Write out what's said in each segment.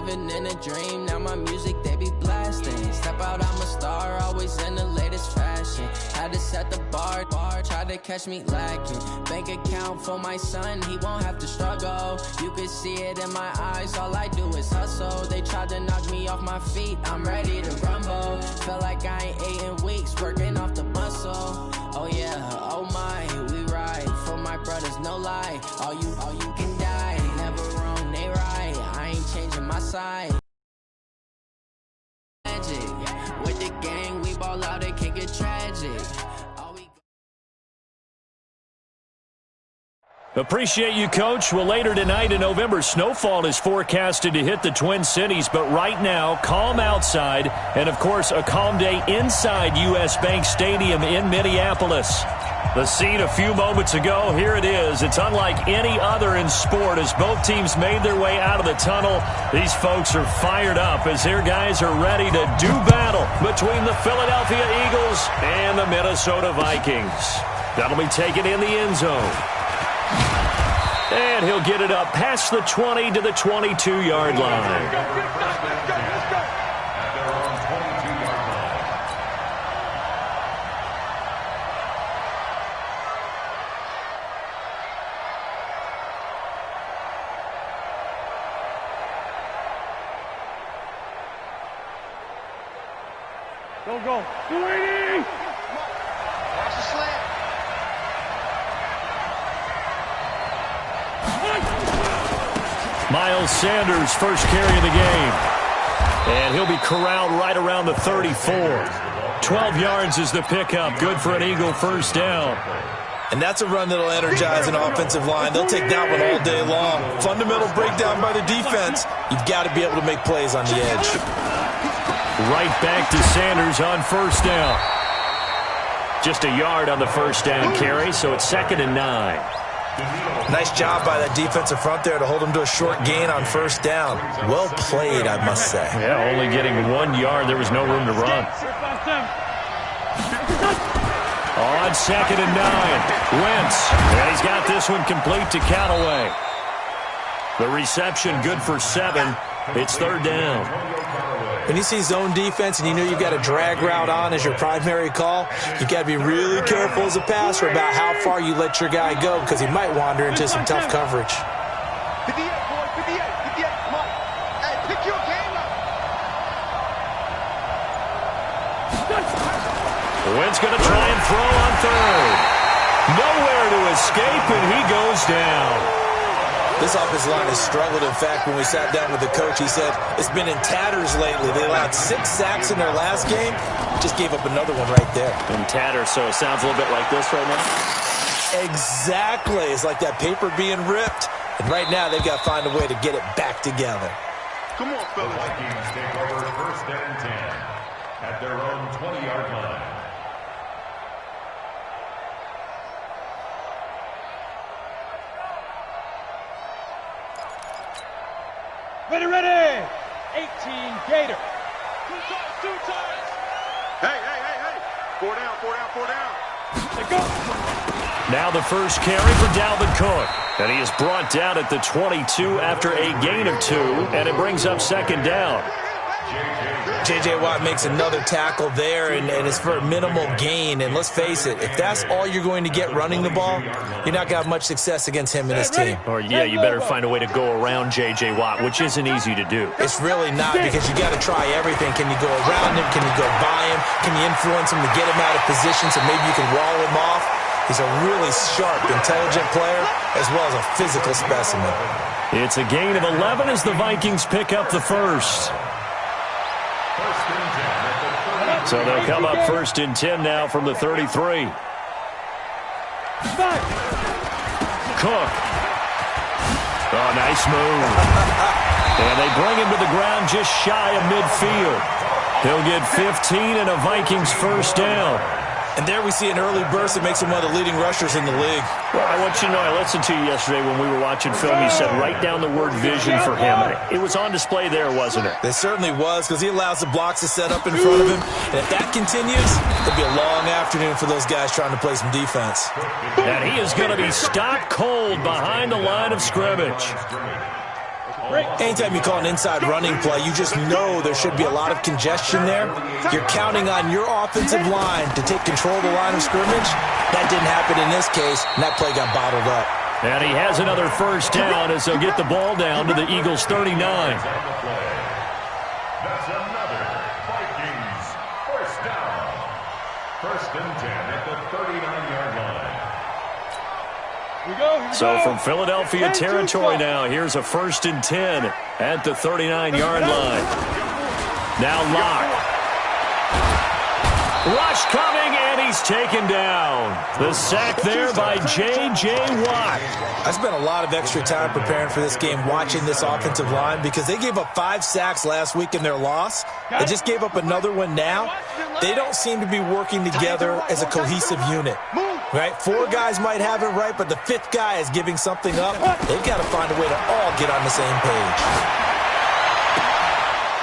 living in a dream. Now my music, they be blasting. Step out, I'm a star, always in the latest fashion. Had to set the bar, try to catch me lacking. Bank account for my son, he won't have to struggle. You can see it in my eyes, all I do is hustle. They tried to knock me off my feet, I'm ready to rumble. Felt like I ain't ate in weeks, working off the muscle. Oh yeah, oh my, we ride for my brothers, no lie. All you can die, never wrong, they right. I ain't changing my side. Magic, with the gang, we ball out, it can get tragic. Appreciate you, Coach. Well, later tonight in November, snowfall is forecasted to hit the Twin Cities, but right now, calm outside, and of course, a calm day inside U.S. Bank Stadium in Minneapolis. The scene a few moments ago, here it is. It's unlike any other in sport as both teams made their way out of the tunnel. These folks are fired up as their guys are ready to do battle between the Philadelphia Eagles and the Minnesota Vikings. That'll be taken in the end zone. And he'll get it up past the 20 to the 22-yard line. Go. 280! Watch the slant. Miles Sanders, first carry of the game. And he'll be corralled right around the 34. 12 yards is the pickup. Good for an Eagle first down. And that's a run that'll energize an offensive line. They'll take that one all day long. Fundamental breakdown by the defense. You've got to be able to make plays on the edge. Right back to Sanders on first down. Just a yard on the first down carry, so it's 2nd and 9. Nice job by that defensive front there to hold him to a short gain on first down. Well played, I must say. Yeah, only getting 1 yard. There was no room to run. On 2nd and 9, Wentz. And he's got this one complete to Callaway. The reception good for 7. It's 3rd down. When you see zone defense and you know you've got a drag route on as your primary call, you've got to be really careful as a passer about how far you let your guy go because he might wander into some tough coverage. 58, boy, 58, come on. Hey, pick your game up. Wentz going to try and throw on 3rd. Nowhere to escape, and he goes down. This offensive line has struggled. In fact, when we sat down with the coach, he said it's been in tatters lately. They allowed 6 sacks in their last game. Just gave up another one right there. In tatters, so it sounds a little bit like this right now? Exactly. It's like that paper being ripped. And right now, they've got to find a way to get it back together. Come on, fellas. The Vikings take over 1st and 10 at their own 20-yard line. Ready. 18 Gator. 2 times. Hey. 4 down. Let's go. Now the first carry for Dalvin Cook. And he is brought down at the 22 after a gain of 2. And it brings up 2nd down. J.J. Watt makes another tackle there, and it's for a minimal gain. And let's face it, if that's all you're going to get running the ball, you're not going to have much success against him and his team. Or, yeah, you better find a way to go around J.J. Watt, which isn't easy to do. It's really not because you got to try everything. Can you go around him? Can you go by him? Can you influence him to get him out of position so maybe you can wall him off? He's a really sharp, intelligent player as well as a physical specimen. It's a gain of 11 as the Vikings pick up the first. So they'll come up 1st and 10 now from the 33. Cook. Oh, nice move. And they bring him to the ground just shy of midfield. He'll get 15 and a Vikings first down. And there we see an early burst that makes him one of the leading rushers in the league. Well, I want you to know, I listened to you yesterday when we were watching film. You said write down the word vision for him. It was on display there, wasn't it? It certainly was because he allows the blocks to set up in front of him. And if that continues, it'll be a long afternoon for those guys trying to play some defense. And he is going to be stopped cold behind the line of scrimmage. Anytime you call an inside running play, you just know there should be a lot of congestion there. You're counting on your offensive line to take control of the line of scrimmage. That didn't happen in this case, and that play got bottled up. And he has another first down as they'll get the ball down to the Eagles' 39. That's another Vikings first down. First and 10 at the 39-yard line. So from Philadelphia territory now, here's a first and 10 at the 39-yard line. Now Locke. Rush coming, and he's taken down. The sack there by J.J. Watt. I spent a lot of extra time preparing for this game watching this offensive line because they gave up 5 sacks last week in their loss. They just gave up another one now. They don't seem to be working together as a cohesive unit. Right? 4 guys might have it right, but the 5th guy is giving something up. They've got to find a way to all get on the same page.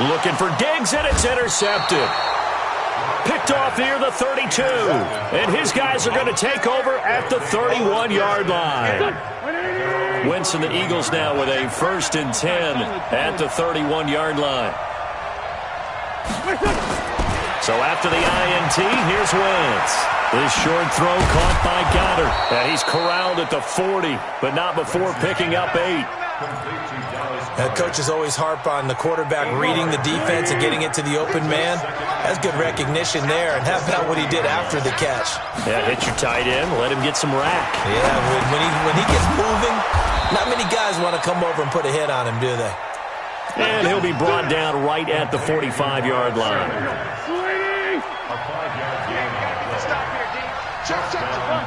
Looking for Diggs, and it's intercepted. Picked off near the 32. And his guys are going to take over at the 31-yard line. Wentz and the Eagles now with a first and 10 at the 31-yard line. So after the INT, here's Wentz. This short throw caught by Goddard. And he's corralled at the 40, but not before picking up 8. Coaches always harp on the quarterback reading the defense and getting it to the open man. That's good recognition there. And how about what he did after the catch? Yeah, hit your tight end, let him get some rack. Yeah, when he gets moving, not many guys want to come over and put a hit on him, do they? And he'll be brought down right at the 45-yard line. A 5-yard gain. Stop here, D. Check. Come on.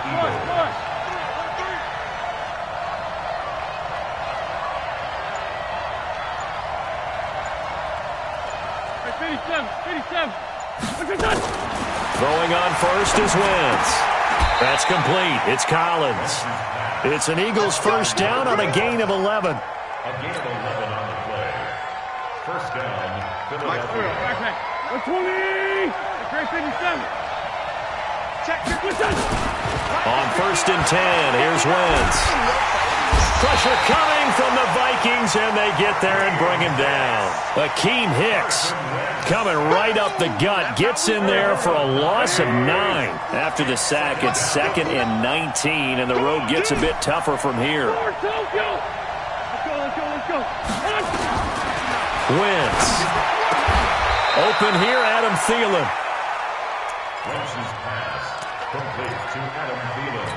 Throwing on first is Wentz. That's complete. It's Collins. It's an Eagles first down on a gain of 11. A gain of 11 on the play. First down, Philadelphia. 120. On first and 10, here's Wentz. Pressure coming from the Vikings, and they get there and bring him down. Akeem Hicks coming right up the gut, gets in there for a loss of 9. After the sack, it's 2nd and 19, and the road gets a bit tougher from here. Wentz. Open here, Adam Thielen. Wentz's pass complete to Adam Thielen.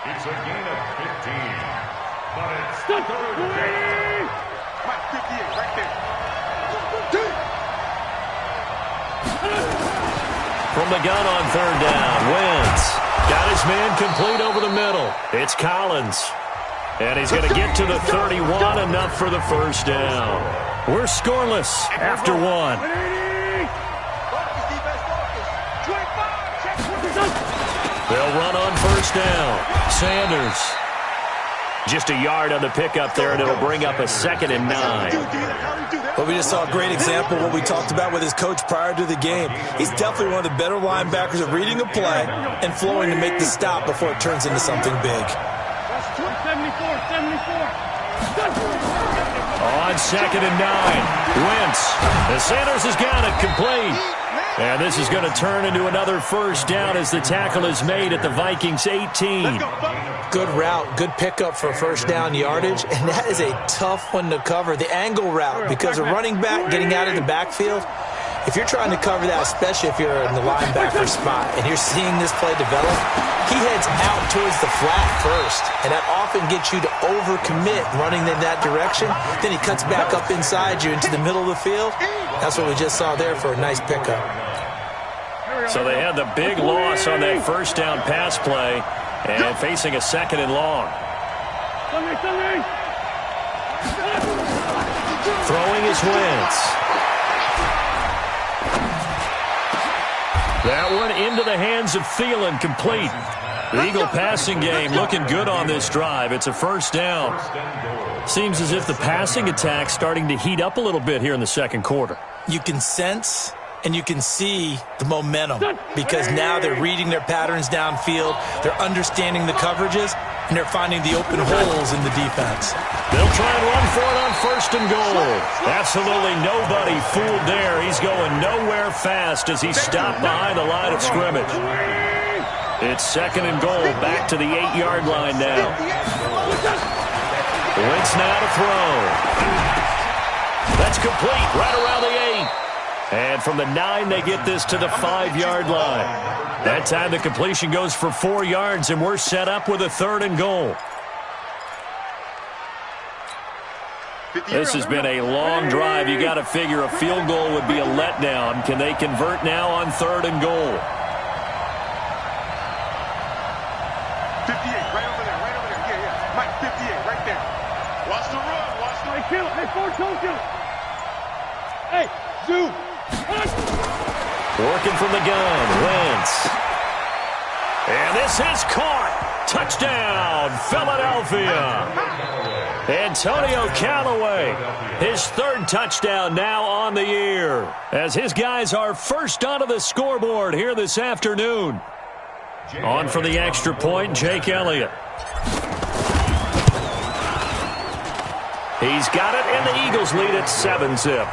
It's a gain of 15, but it's third down. Mike, 58, right there. From the gun on third down, Wentz got his man complete over the middle. It's Collins. And he's going to get to the 31, enough for the first down. We're scoreless after 1. They'll run on first down. Sanders. Just a yard on the pickup there, and it'll bring up a 2nd and 9. Well, we just saw a great example of what we talked about with his coach prior to the game. He's definitely one of the better linebackers at reading a play and flowing to make the stop before it turns into something big. On 2nd and 9, Wentz. And Sanders has got it complete. And this is going to turn into another first down as the tackle is made at the Vikings 18. Good route, good pickup for first down yardage, and that is a tough one to cover, the angle route, because a running back getting out of the backfield, if you're trying to cover that, especially if you're in the linebacker spot and you're seeing this play develop, he heads out towards the flat first, and that often gets you to overcommit running in that direction. Then he cuts back up inside you into the middle of the field. That's what we just saw there for a nice pickup. So they had the big loss on that first down pass play and facing a 2nd and long. Throwing is Wentz. That one into the hands of Thielen, complete. The Eagle passing game looking good on this drive. It's a first down. Seems as if the passing attack's starting to heat up a little bit here in the second quarter. You can sense and you can see the momentum because now they're reading their patterns downfield. They're understanding the coverages. and they're finding the open holes in the defense. They'll try and run for it on 1st and goal. Absolutely nobody fooled there. He's going nowhere fast as he stopped behind the line of scrimmage. It's 2nd and goal, back to the 8-yard line now. Wentz now to throw. That's complete, right around the 8. And from the 9, they get this to the 5-yard line. That time the completion goes for 4 yards, and we're set up with a 3rd and goal. This has been a long drive. You got to figure a field goal would be a letdown. Can they convert now on 3rd and goal? 58, right over there, right over there. Yeah, yeah. Mike, 58, right there. Watch the run, watch the run. Hey, kill it. Hey, Ford, don't kill it. Hey, zoom. Working from the gun, Wentz. And this is caught. Touchdown, Philadelphia. Antonio Callaway, his 3rd touchdown now on the year, as his guys are first onto the scoreboard here this afternoon. On for the extra point, Jake Elliott. He's got it, and the Eagles lead at 7-zip.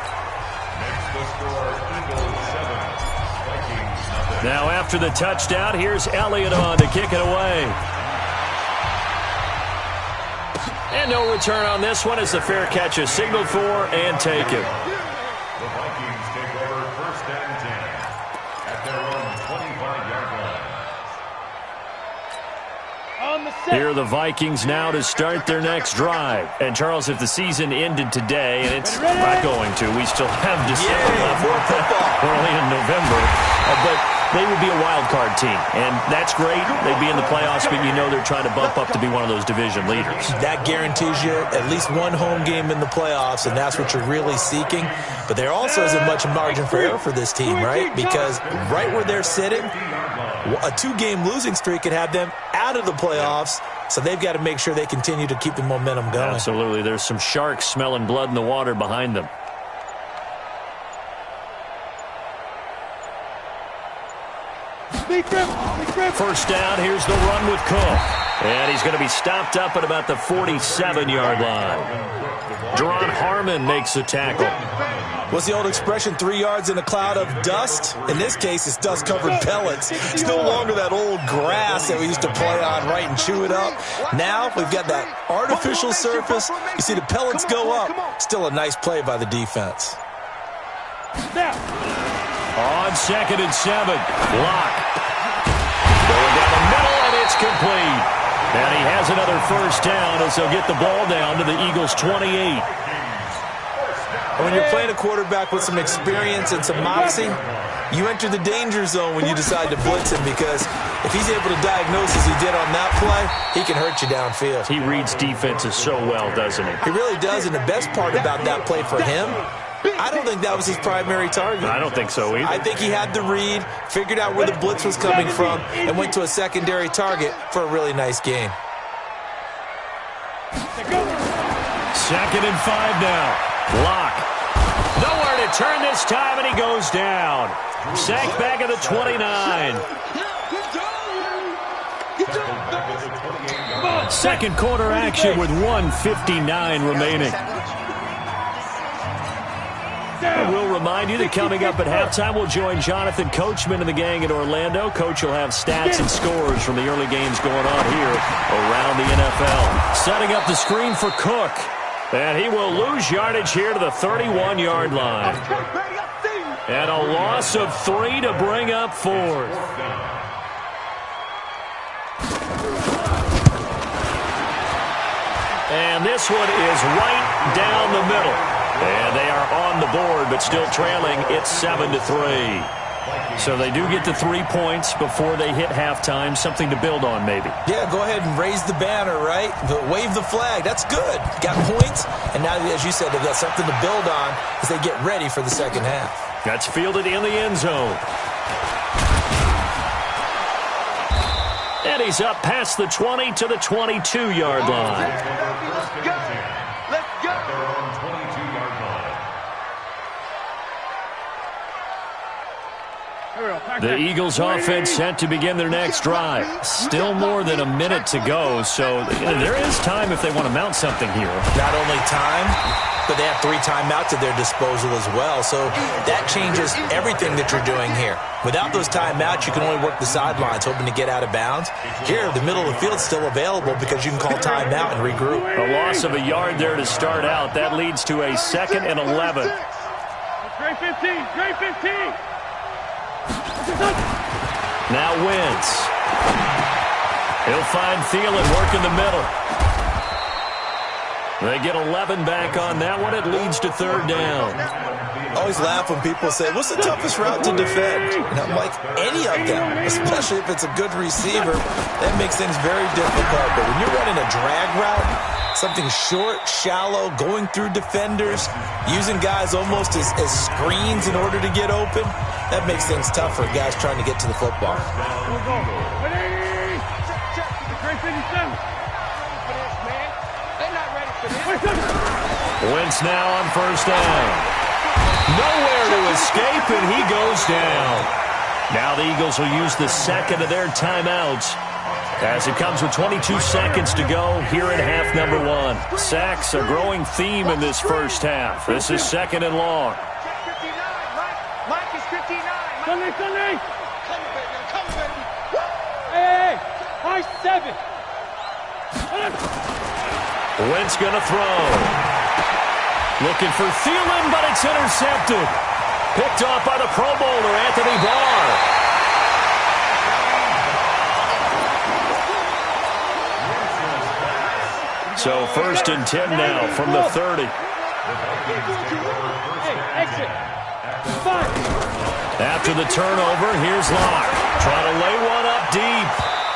Now after the touchdown, here's Elliott on to kick it away. And no return on this one as the fair catch is signaled for and taken. The Vikings take over 1st and 10 at their own 25-yard line. Here are the Vikings now to start their next drive. And, Charles, if the season ended today, and it's not going to, we still have December left. We're only in November. But they would be a wild card team, and that's great. They'd be in the playoffs, but you know they're trying to bump up to be one of those division leaders. That guarantees you at least one home game in the playoffs, and that's what you're really seeking. But there also isn't much margin for error for this team, right? Because right where they're sitting, a 2-game losing streak could have them out of the playoffs, so they've got to make sure they continue to keep the momentum going. Absolutely. There's some sharks smelling blood in the water behind them. First down, here's the run with Cook. And he's going to be stopped up at about the 47-yard line. Jerron Harmon makes the tackle. What's the old expression, 3 yards in a cloud of dust? In this case, it's dust-covered pellets. It's no longer that old grass that we used to play on, right, and chew it up. Now we've got that artificial surface. You see the pellets go up. Still a nice play by the defense. On 2nd and 7, Locke. Going down the middle, and it's complete. And he has another first down as they'll get the ball down to the Eagles' 28. And when you're playing a quarterback with some experience and some moxie, you enter the danger zone when you decide to blitz him, because if he's able to diagnose as he did on that play, he can hurt you downfield. He reads defenses so well, doesn't he? He really does, and the best part about that play for him, I don't think that was his primary target. I don't think so either. I think he had the read, figured out where the blitz was coming from, and went to a secondary target for a really nice gain. 2nd and 5 now. Locke. Nowhere to turn this time, and he goes down. Sacked back at the 29. Second quarter action with 1:59 remaining. And we'll remind you that coming up at halftime, we'll join Jonathan Coachman and the gang in Orlando. Coach will have stats and scores from the early games going on here around the NFL. Setting up the screen for Cook. And he will lose yardage here to the 31-yard line. And a loss of 3 to bring up 4th. And this one is right down the middle. And they are on the board, but still trailing. It's 7-3. So they do get the 3 points before they hit halftime. Something to build on, maybe. Yeah, go ahead and raise the banner, right? Wave the flag. That's good. Got points. And now, as you said, they've got something to build on as they get ready for the second half. That's fielded in the end zone. And he's up past the 20 to the 22-yard line. Let's go. Their own 22-yard line. The Eagles offense set to begin their next drive. Still more than a minute to go, so there is time if they want to mount something here. Not only time, but they have 3 timeouts at their disposal as well, so that changes everything that you're doing here. Without those timeouts, you can only work the sidelines, hoping to get out of bounds. Here, the middle of the field's still available because you can call timeout and regroup. A loss of a yard there to start out. That leads to a 2nd and 11. Great 15, great 15. Now Wentz. He'll find Thielen work in the middle. They get 11 back on that one. It leads to 3rd down. I always laugh when people say, what's the toughest route to defend? And I'm like, any of them, especially if it's a good receiver. That makes things very difficult. But when you're running a drag route, something short, shallow, going through defenders, using guys almost as screens in order to get open, that makes things tough for guys trying to get to the football. Wentz now on 1st down. Nowhere to escape, and he goes down. Now the Eagles will use the 2nd of their timeouts as it comes with 22 seconds to go here in half number 1. Sacks, a growing theme in this first half. This is 2nd and long. Mike is 59. Sunday. Come, baby. Hey, high 7. Wentz going to throw. Looking for Thielen, but it's intercepted. Picked off by the Pro Bowler, Anthony Barr. So 1st and 10 now from the 30. After the turnover, here's Locke. Trying to lay one up deep.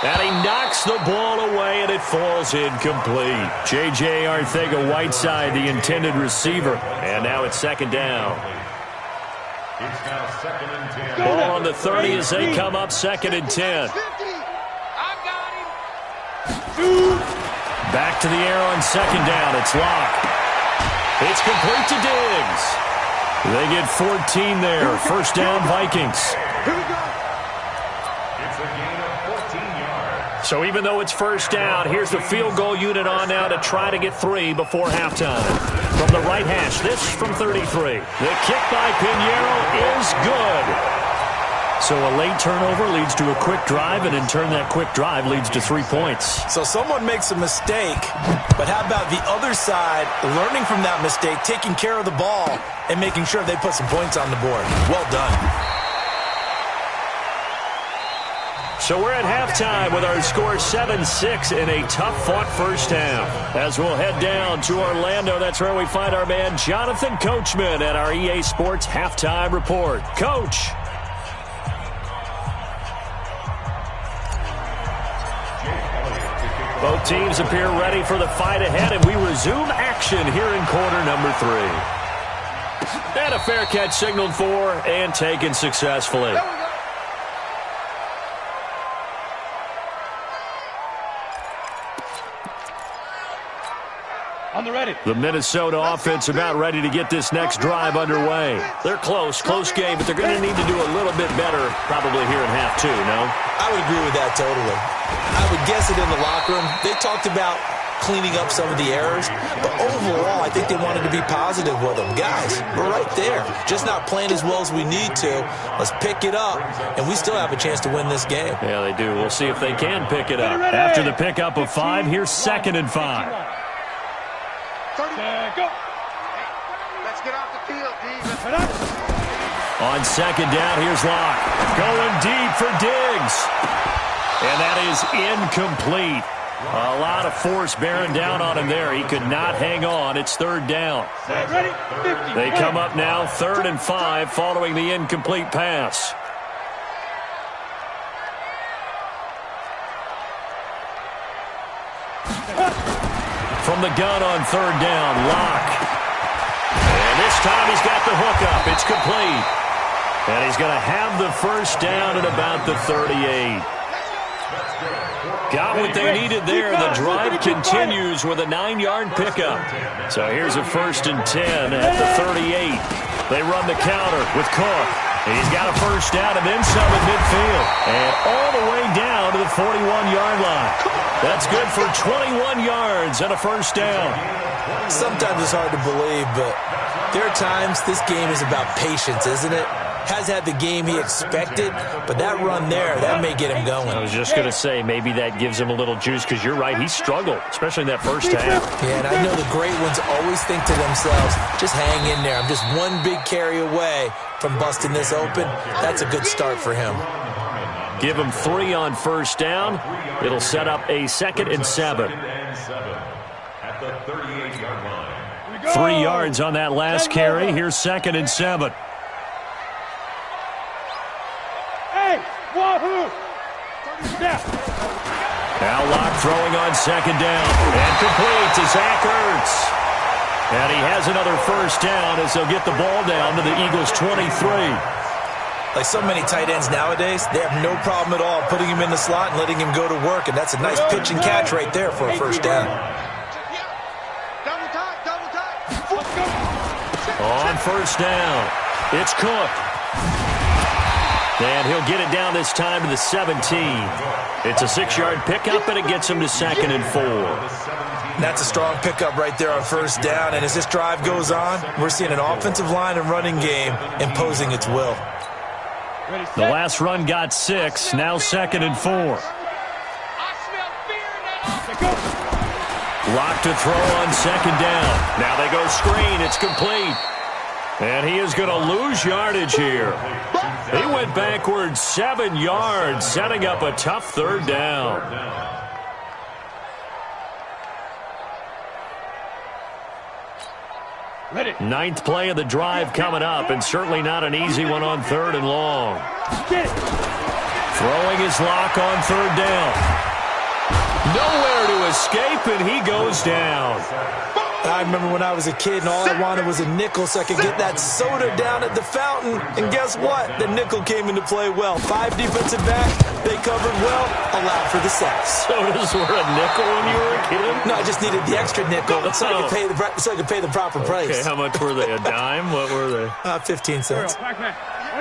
And he knocks the ball away, and it falls incomplete. J.J. Arcega-Whiteside, the intended receiver. And now it's 2nd down. It's now 2nd and 10. Ball on the 30 as they come up 2nd and 10. Back to the air on 2nd down. It's Locke. It's complete to Diggs. They get 14 there. 1st down, Vikings. It's a gain of 14 yards. So even though it's 1st down, here's the field goal unit on now to try to get 3 before halftime. From the right hash, this from 33. The kick by Pinheiro is good. So a late turnover leads to a quick drive, and in turn that quick drive leads to 3 points. So someone makes a mistake, but how about the other side learning from that mistake, taking care of the ball, and making sure they put some points on the board? Well done. So we're at halftime with our score 7-6 in a tough-fought 1st half. As we'll head down to Orlando, that's where we find our man Jonathan Coachman at our EA Sports Halftime Report. Coach. Both teams appear ready for the fight ahead, and we resume action here in quarter number 3. And a fair catch signaled for and taken successfully. On the ready. The Minnesota offense about ready to get this next drive underway. They're close game, but they're going to need to do a little bit better probably here in half 2, no? I would agree with that totally. I would guess it in the locker room. They talked about cleaning up some of the errors, but overall, I think they wanted to be positive with them. Guys, we're right there. Just not playing as well as we need to. Let's pick it up, and we still have a chance to win this game. Yeah, they do. We'll see if they can pick it up. After the pickup of 5, here's 2nd and 5. 30. Go. Let's get off the field, D. On 2nd down, here's Locke. Going deep for Diggs. And that is incomplete. A lot of force bearing down on him there. He could not hang on. It's 3rd down. Ready? 50. They come up now 3rd and 5 following the incomplete pass. From the gun on 3rd down, Locke. And this time he's got the hookup. It's complete. And he's going to have the 1st down at about the 38. Got what they needed there. The drive continues with a 9-yard pickup. So here's a 1st and 10 at the 38. They run the counter with Cook. He's got a first down and then some at midfield. And all the way down to the 41-yard line. That's good for 21 yards and a first down. Sometimes it's hard to believe, but there are times this game is about patience, isn't it? Has had the game he expected, but that run there, that may get him going. I was just going to say, maybe that gives him a little juice, because you're right, he struggled, especially in that first half. Yeah, and I know the great ones always think to themselves, just hang in there. I'm just one big carry away from busting this open. That's a good start for him. Give him 3 on first down. It'll set up a 2nd and 7. At the 38-yard line. 3 yards on that last carry. Here's 2nd and 7. Now Locke throwing on 2nd down. And complete to Zach Ertz. And he has another first down as they'll get the ball down to the Eagles' 23. Like so many tight ends nowadays, they have no problem at all putting him in the slot and letting him go to work. And that's a nice pitch and catch right there for a first down. On first down, it's Cook. And he'll get it down this time to the 17. It's a 6-yard pickup, and it gets him to 2nd and 4. That's a strong pickup right there on first down. And as this drive goes on, we're seeing an offensive line and running game imposing its will. The last run got 6, now 2nd and 4. Locked to throw on 2nd down. Now they go screen. It's complete. And he is going to lose yardage here. He went backwards 7 yards, setting up a tough 3rd down. Ninth play of the drive coming up, and certainly not an easy one on 3rd and long. Throwing his Lock on 3rd down. Nowhere to escape, and he goes down. I remember when I was a kid and all I wanted was a nickel so I could get that soda down at the fountain. And guess what? The nickel came into play well. 5 defensive backs, they covered well, allowed for the sacks. Sodas were a nickel when you were a kid? No, I just needed the extra nickel so I could pay the proper price. Okay, how much were they? A dime? What were they? 15 cents.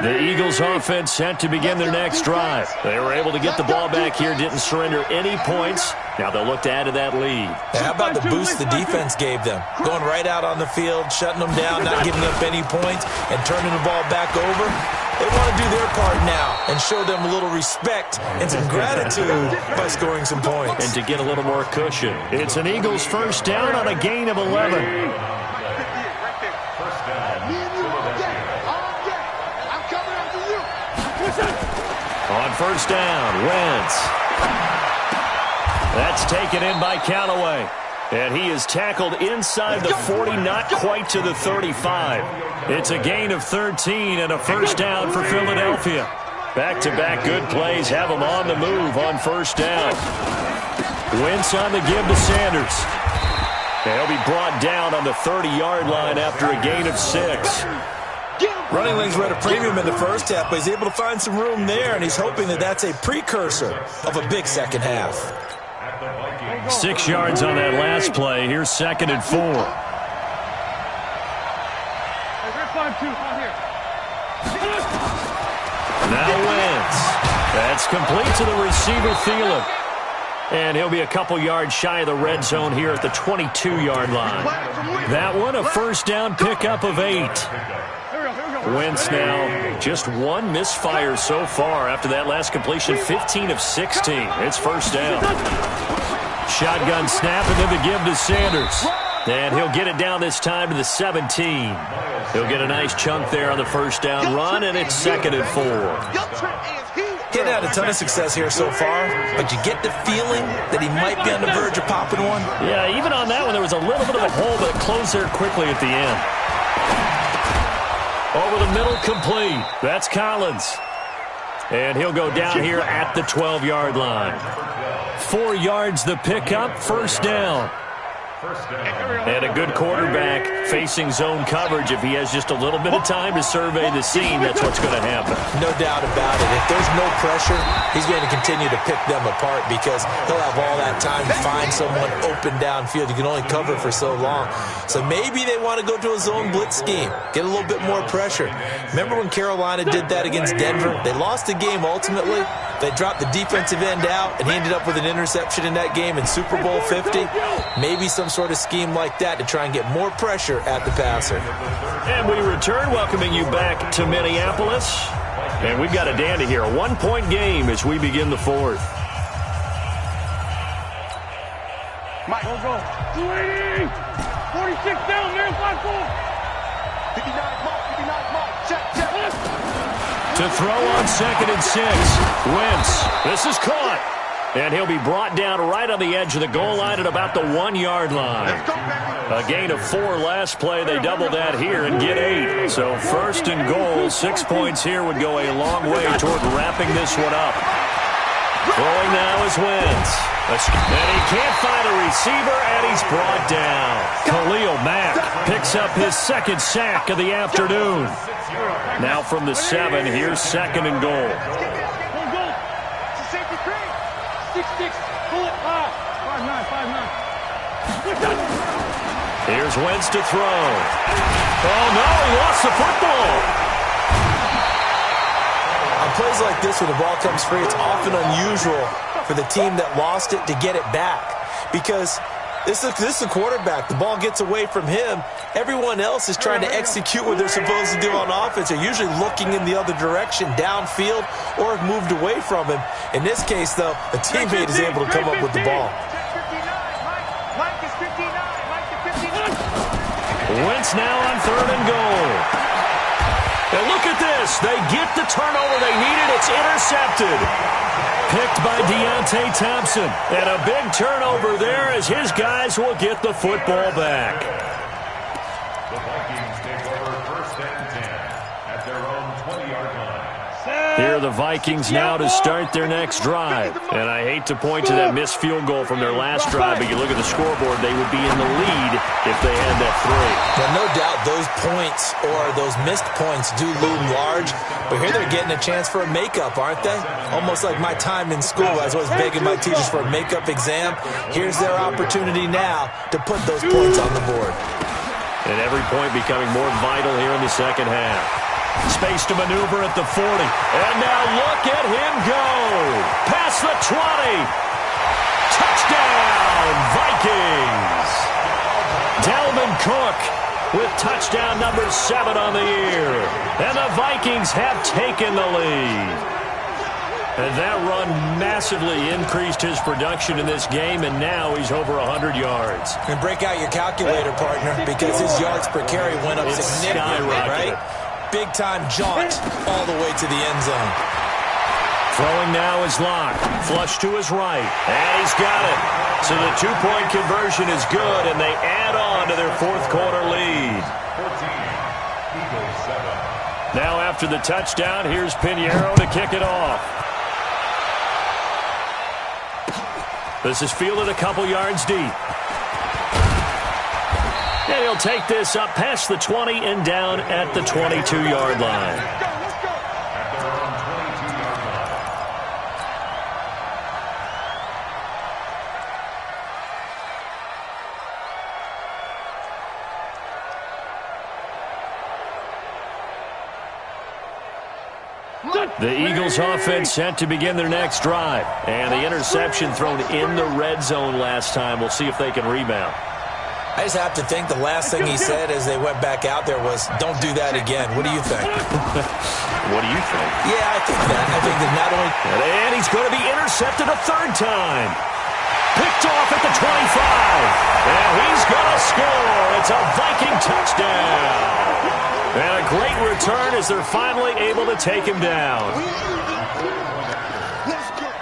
The Eagles offense set to begin their next drive. They were able to get the ball back here, didn't surrender any points. Now they'll look to add to that lead. How about the boost the defense gave them? Going right out on the field, shutting them down, not giving up any points, and turning the ball back over. They want to do their part now and show them a little respect and some gratitude by scoring some points. And to get a little more cushion. It's an Eagles first down on a gain of 11. On first down, Wentz. That's taken in by Callaway. And he is tackled inside the 40, not quite to the 35. It's a gain of 13 and a first down for Philadelphia. Back-to-back good plays have them on the move on first down. Wentz on the give to Sanders. And he'll be brought down on the 30-yard line after a gain of 6. Running lanes were at a premium in the first half, but he's able to find some room there, and he's hoping that that's a precursor of a big second half. 6 yards on that last play. Here's 2nd and 4. Now Wentz. That's complete to the receiver, Thielen. And he'll be a couple yards shy of the red zone here at the 22-yard line. That one, a first down pickup of 8. Wentz now just 1 misfire so far after that last completion, 15 of 16. It's first down. Shotgun snap and then the give to Sanders. And he'll get it down this time to the 17. He'll get a nice chunk there on the first down run, and it's 2nd and 4. He's had a ton of success here so far, but you get the feeling that he might be on the verge of popping one. Yeah, even on that one, there was a little bit of a hole, but it closed there quickly at the end. Over the middle, complete. That's Collins. And he'll go down here at the 12-yard line. 4 yards the pickup, first down. And a good quarterback facing zone coverage. If he has just a little bit of time to survey the scene, that's what's going to happen. No doubt about it. If there's no pressure, he's going to continue to pick them apart because he'll have all that time to find someone open downfield. You can only cover for so long. So maybe they want to go to a zone blitz scheme, get a little bit more pressure. Remember when Carolina did that against Denver? They lost the game ultimately. They dropped the defensive end out, and he ended up with an interception in that game in Super Bowl 50. Maybe some sort of scheme like that to try and get more pressure at the passer. And we return, welcoming you back to Minneapolis. And we've got a dandy here, a one-point game as we begin the fourth. Mike, go. 280. 46 down, man. 5-4. 59, Mike. Check. To throw on 2nd and 6. Wentz. This is caught. And he'll be brought down right on the edge of the goal line at about the 1-yard line. A gain of 4 last play. They double that here and get 8. So 1st and goal, 6 points here would go a long way toward wrapping this one up. Throwing now is Wentz. And he can't find a receiver, and he's brought down. Khalil Mack picks up his 2nd sack of the afternoon. Now from the 7, here's 2nd and goal. Here's Wentz to throw. Oh, no, he lost the football. On plays like this when the ball comes free, it's often unusual for the team that lost it to get it back because this is a quarterback. The ball gets away from him. Everyone else is trying to execute what they're supposed to do on offense. They're usually looking in the other direction, downfield, or have moved away from him. In this case, though, a teammate is able to come up with the ball. Wentz now on 3rd and goal. And look at this. They get the turnover they needed. It's intercepted. Picked by Deontay Thompson. And a big turnover there as his guys will get the football back. The Vikings take over 1st and 10 at their own 20-yard line. Here are the Vikings now to start their next drive. And I hate to point to that missed field goal from their last drive, but you look at the scoreboard, they would be in the lead if they had that 3. Now, no doubt those points or those missed points do loom large, but here they're getting a chance for a makeup, aren't they? Almost like my time in school as I was begging my teachers for a makeup exam. Here's their opportunity now to put those points on the board. And every point becoming more vital here in the second half. Space to maneuver at the 40. And now look at him go. Past the 20. Touchdown, Vikings. Dalvin Cook with touchdown number 7 on the year. And the Vikings have taken the lead. And that run massively increased his production in this game, and now he's over 100 yards. And break out your calculator, partner, because his yards per carry went up significantly, right? Big-time jaunt all the way to the end zone. Throwing now is Locke. Flush to his right. And he's got it. So the 2-point conversion is good, and they add on to their 4th quarter lead. 14, Eagles 7. Now after the touchdown, here's Pinheiro to kick it off. This is fielded a couple yards deep. And he'll take this up past the 20 and down at the 22-yard line. At their own 22-yard line. The Eagles offense set to begin their next drive. And the interception thrown in the red zone last time. We'll see if they can rebound. I just have to think the last thing he said as they went back out there was, don't do that again. What do you think? What do you think? Yeah, I think that. I think that not only... And he's going to be intercepted a 3rd time. Picked off at the 25. And he's going to score. It's a Viking touchdown. And a great return as they're finally able to take him down.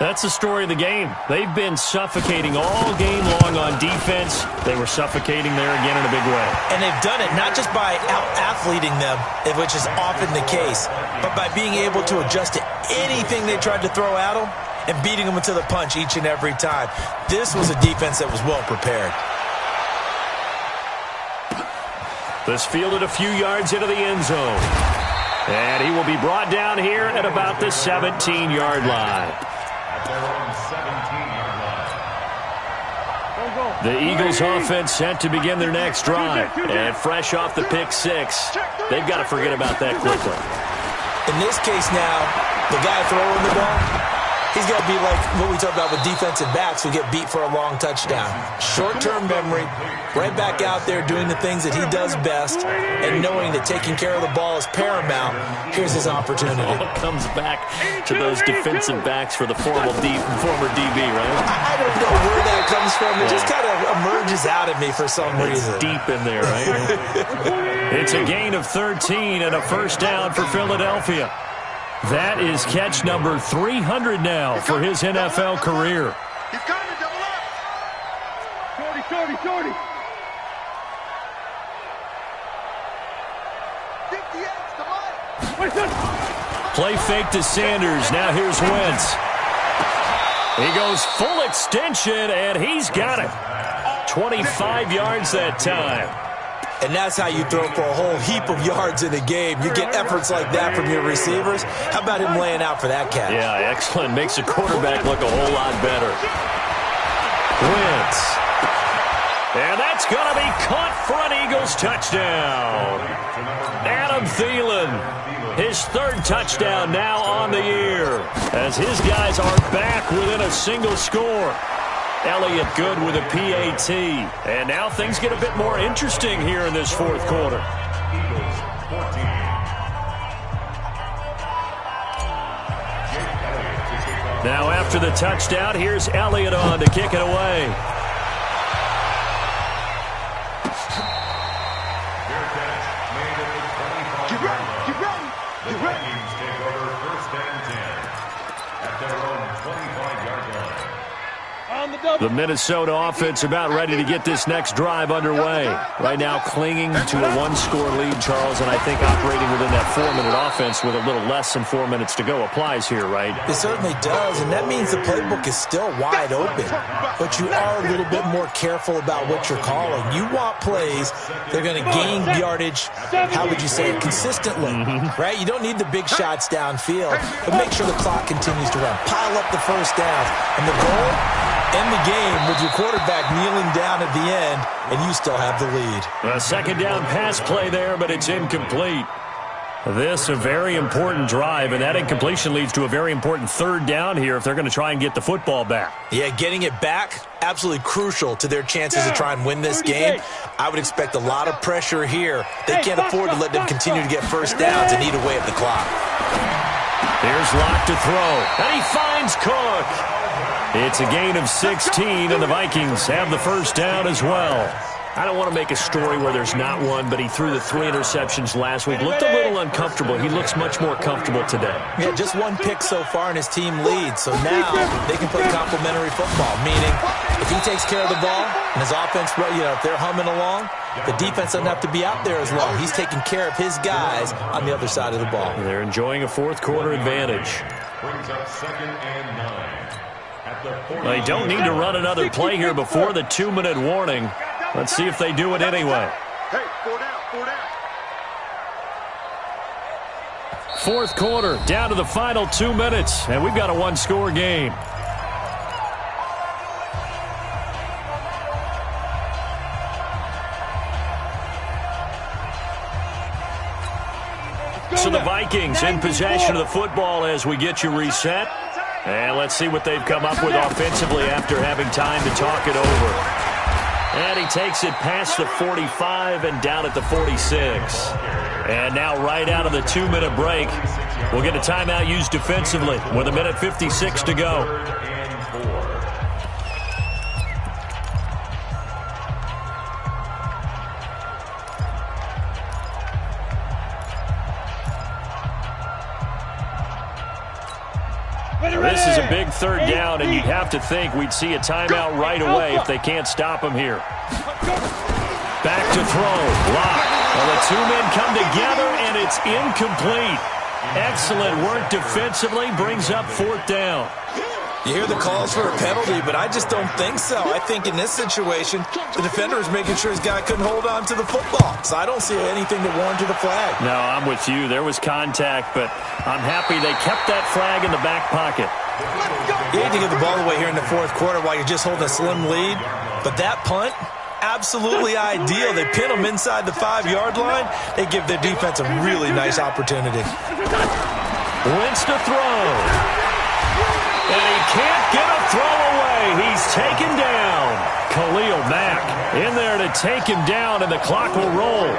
That's the story of the game. They've been suffocating all game long on defense. They were suffocating there again in a big way. And they've done it not just by out-athleting them, which is often the case, but by being able to adjust to anything they tried to throw at them and beating them into the punch each and every time. This was a defense that was well prepared. This fielded a few yards into the end zone. And he will be brought down here at about the 17-yard line. At their own 17-yard line. The Eagles offense set to begin their next drive. And fresh off the pick six, they've got to forget about that quickly. In this case now, the guy throwing the ball, he's got to be like what we talk about with defensive backs who get beat for a long touchdown. Short-term memory, right back out there doing the things that he does best, and knowing that taking care of the ball is paramount. Here's his opportunity. It all comes back to those defensive backs for the former DB, right? I don't know where that comes from. It just kind of emerges out of me for some reason. Deep in there, right? It's a gain of 13 and a first down for Philadelphia. That is catch number 300 now for his NFL career. He's coming to double up. Shorty. 58's the line. Play fake to Sanders. Now here's Wentz. He goes full extension, and he's got it. 25 yards that time. And that's how you throw for a whole heap of yards in a game. You get efforts like that from your receivers. How about him laying out for that catch? Yeah, excellent. Makes the quarterback look a whole lot better. Wentz. And that's going to be caught for an Eagles touchdown. Adam Thielen, his third touchdown now on the year, as his guys are back within a single score. Elliott good with a PAT. And now things get a bit more interesting here in this fourth quarter. Now after the touchdown, here's Elliott on to kick it away. Get ready. The Vikings take over first and 10 at their own 25-yard line. The Minnesota offense about ready to get this next drive underway. Right now clinging to a one-score lead, Charles, and I think operating within that 4-minute offense with a little less than 4 minutes to go applies here, right? It certainly does, and that means the playbook is still wide open. But you are a little bit more careful about what you're calling. You want plays that are going to gain yardage, how would you say it, consistently, right? You don't need the big shots downfield, but make sure the clock continues to run. Pile up the first downs, and the goal? End the game with your quarterback kneeling down at the end, and you still have the lead. A second down pass play there, but it's incomplete. This a very important drive, and that incompletion leads to a very important third down here if they're going to try and get the football back. Yeah, getting it back, absolutely crucial to their chances to try and win this game. I would expect a lot of pressure here. They can't afford to let them continue to get first downs and eat away at the clock. Here's Locke to throw, and he finds Cook. It's a gain of 16, and the Vikings have the first down as well. I don't want to make a story where there's not one, but he threw the 3 interceptions last week. Looked a little uncomfortable. He looks much more comfortable today. Yeah, just one pick so far, and his team leads. So now they can play complementary football, meaning if he takes care of the ball and his offense, if they're humming along, the defense doesn't have to be out there as long. He's taking care of his guys on the other side of the ball. They're enjoying a fourth quarter advantage. Brings up 2nd and 9. They don't need to run another play here before the 2-minute warning. Let's see if they do it anyway. Hey, 4 down. Fourth quarter, down to the final 2 minutes, and we've got a one-score game. So the Vikings in possession of the football as we get you reset. And let's see what they've come up with offensively after having time to talk it over. And he takes it past the 45 and down at the 46. And now right out of the 2-minute break, we'll get a timeout used defensively with 1:56 to go. This is a big third down, and you'd have to think we'd see a timeout right away if they can't stop him here. Back to throw. Locke. Well, the two men come together, and it's incomplete. Excellent work defensively. Brings up fourth down. You hear the calls for a penalty, but I just don't think so. I think in this situation, the defender was making sure his guy couldn't hold on to the football. So I don't see anything that warranted a flag. No, I'm with you. There was contact, but I'm happy they kept that flag in the back pocket. You hate to give the ball away here in the fourth quarter while you're just holding a slim lead, but that punt, absolutely ideal. They pin them inside the 5-yard line. They give their defense a really nice opportunity. Wentz to throw. And he can't get a throw away. He's taken down. Khalil Mack in there to take him down, and the clock will roll.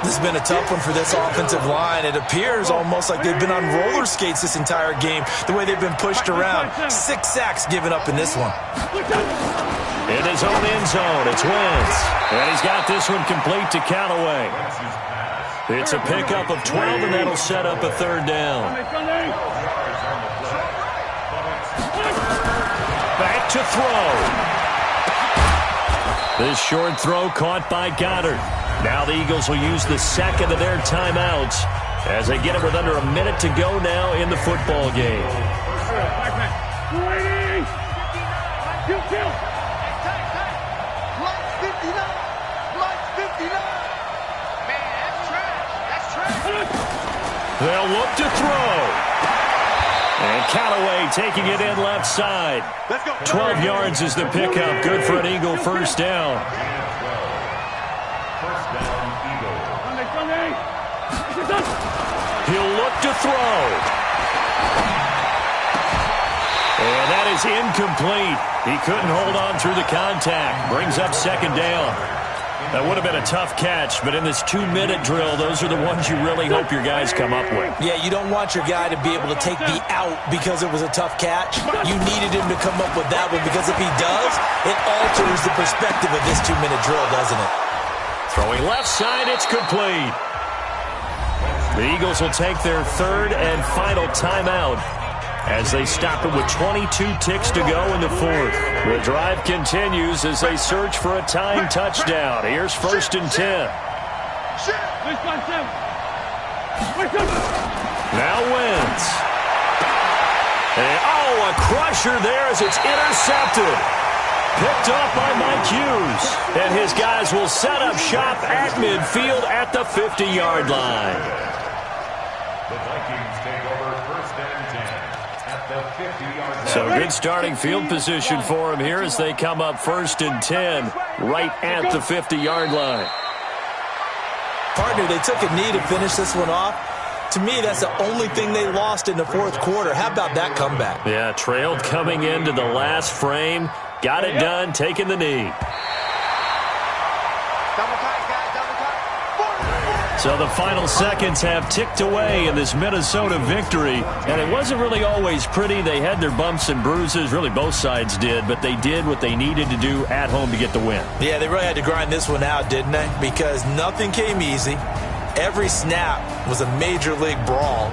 This has been a tough one for this offensive line. It appears almost like they've been on roller skates this entire game, the way they've been pushed around. 6 sacks given up in this one. In his own end zone, it's Wentz. And he's got this one complete to Callaway. It's a pickup of 12, and that'll set up a third down. Back to throw. This short throw caught by Goddard. Now the Eagles will use the second of their timeouts as they get it with under a minute to go now in the football game. They'll look to throw. And Callaway taking it in left side. 12 yards is the pickup. Good for an Eagle first down. He'll look to throw. And that is incomplete. He couldn't hold on through the contact. Brings up second down. That would have been a tough catch, but in this 2-minute drill, those are the ones you really hope your guys come up with. Yeah, you don't want your guy to be able to take the out because it was a tough catch. You needed him to come up with that one because if he does, it alters the perspective of this 2-minute drill, doesn't it? Throwing left side, it's complete. The Eagles will take their third and final timeout as they stop it with 22 ticks to go in the fourth. The drive continues as they search for a tying touchdown. Here's 1st and 10. Now Wentz. And, a crusher there as it's intercepted. Picked off by Mike Hughes. And his guys will set up shop at midfield at the 50-yard line. The Vikings take over 1st and 10 at the 50-yard line. So good starting field position for him here as they come up 1st and 10 right at the 50-yard line. Partner, they took a knee to finish this one off. To me, that's the only thing they lost in the fourth quarter. How about that comeback? Yeah, trailed coming into the last frame. Got it done, taking the knee. So the final seconds have ticked away in this Minnesota victory. And it wasn't really always pretty. They had their bumps and bruises. Really, both sides did. But they did what they needed to do at home to get the win. Yeah, they really had to grind this one out, didn't they? Because nothing came easy. Every snap was a major league brawl.